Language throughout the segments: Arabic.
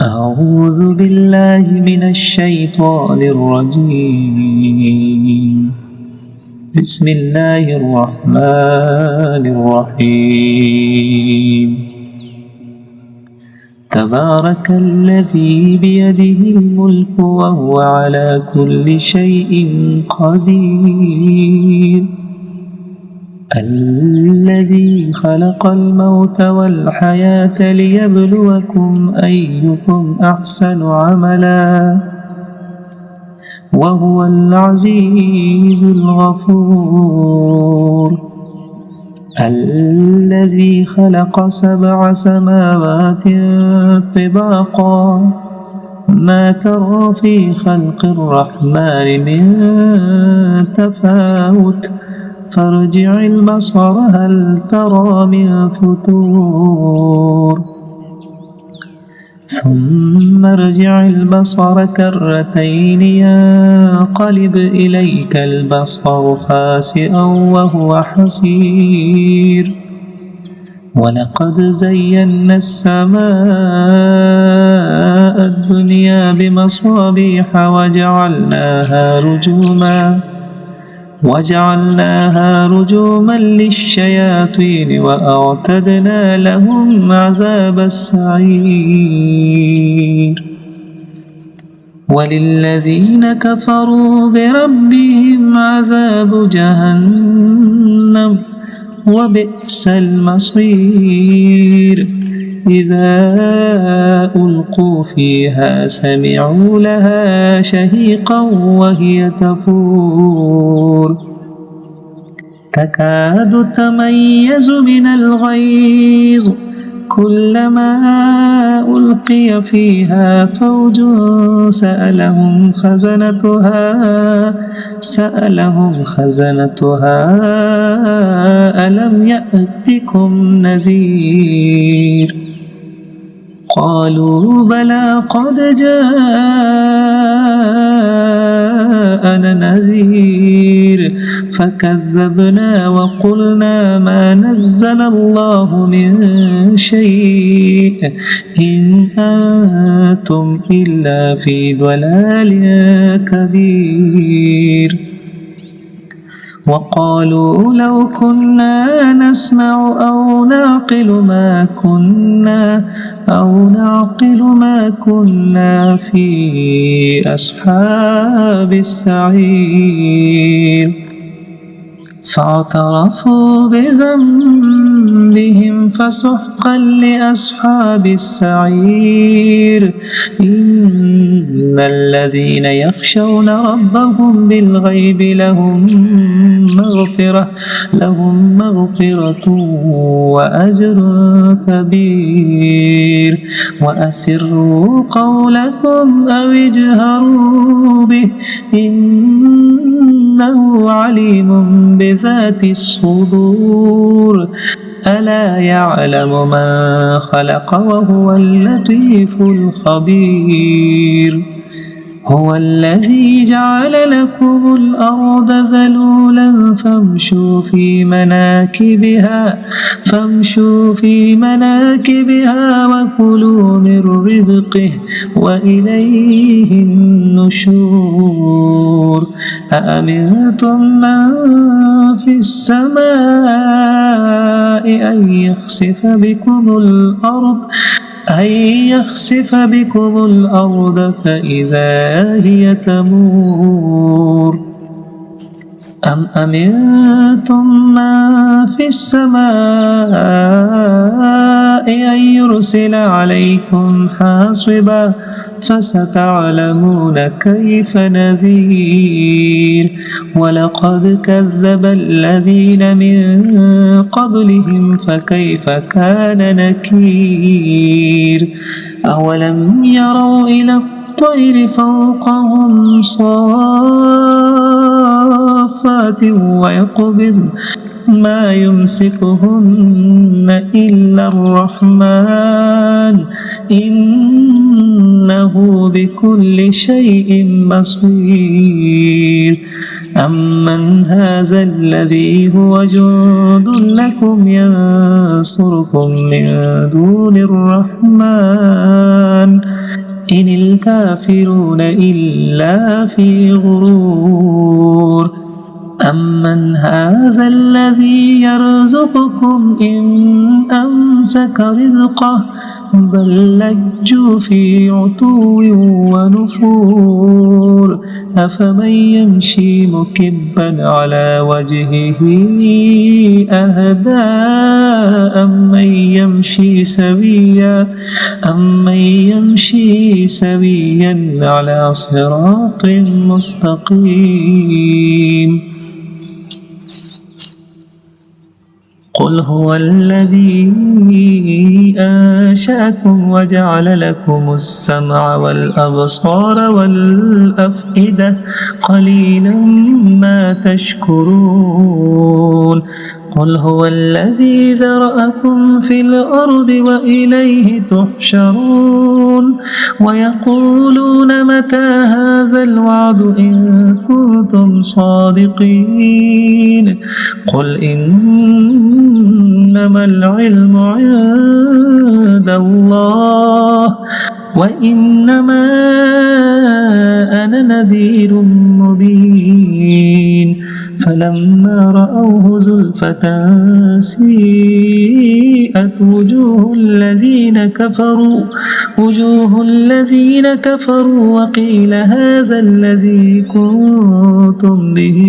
أعوذ بالله من الشيطان الرجيم. بسم الله الرحمن الرحيم. تبارك الذي بيده الملك وهو على كل شيء قدير. الذي خلق الموت والحياة ليبلوكم أيكم أحسن عملا وهو العزيز الغفور. الذي خلق 7 سماوات طباقا ما ترى في خلق الرحمن من تفاوت فارجع البصر هل ترى من فتور ثم ارجع البصر كرتين ينقلب إليك البصر خاسئا وهو حسير. ولقد زينا السماء الدنيا بمصابيح وجعلناها رجوما للشياطين وأعتدنا لهم عذاب السعير. وللذين كفروا بربهم عذاب جهنم وبئس المصير. إذا ألقوا فيها سمعوا لها شهيقا وهي تفور تكاد تميز من الغيظ كلما ألقي فيها فوج سألهم خزنتها ألم يأتكم نذير. قالوا بلى قد جاءنا نذير فكذبنا وقلنا ما نزل الله من شيء إن أنتم إلا في ضلال كبير. وقالوا لو كنا نسمع أو نعقل ما كنا في أصحاب السعير. فاعترفوا بذنبهم فسحقا لأصحاب السعير. إن الذين يخشون ربهم بالغيب لهم مغفرة وأجر كبير. وأسروا قولكم أو اجهروا به إنه عليم بذات الصدور. ألا يعلم من خلق وهو اللطيف الخبير. هو الذي جعل لكم الأرض ذلولا فامشوا في مناكبها وكلوا من رزقه وإليه النشور. أأمنتم من في السماء أن يخسف بكم الأرض فإذا هي تمور. أم أمنتم من في السماء أن يرسل عليكم حاصبا فستعلمون كيف نذير. ولقد كذب الذين من قبلهم فكيف كان نكير. أولم يروا إلى الطير فوقهم صافات ويقبضن ما يمسكهن إلا الرحمن إنه بكل شيء بصير. أمن هذا الذي هو جند لكم ينصركم من دون الرحمن إن الكافرون إلا في غرور أمن هذا الذي يرزقكم إن أمسك رزقه بل لجوا في عتو ونفور أفمن يمشي مكبا على وجهه أهدى أمن يمشي سويا على صراط مستقيم قل هو الذي أنشأكم وجعل لكم السمع والأبصار والأفئدة قليلا ما تشكرون قل هو الذي ذرأكم في الأرض وإليه تحشرون ويقولون متى هذا الوعد إن كنتم صادقين قل إنما العلم عند الله وإنما أنا نذير مبين فلما رأوه زلفة سيئت وجوه الذين كفروا وقيل هذا الذي كنتم به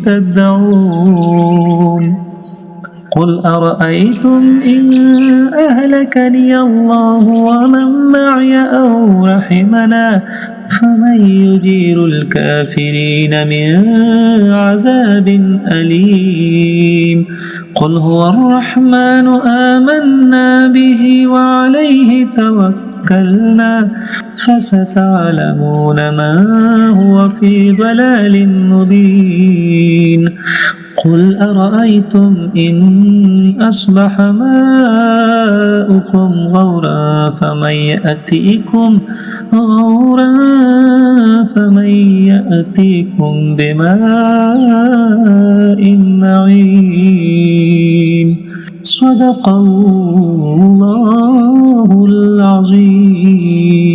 تدعون قل أرأيتم إن أهلكني الله ومن معي أو رحمنا فمن يجير الكافرين من عذاب أليم قل هو الرحمن آمنا به وعليه توكلنا فستعلمون ما هو في ضلال مبين قل أرأيتم إن أصبح ماؤكم غورا فمن يأتيكم بماء معين صدق الله العظيم.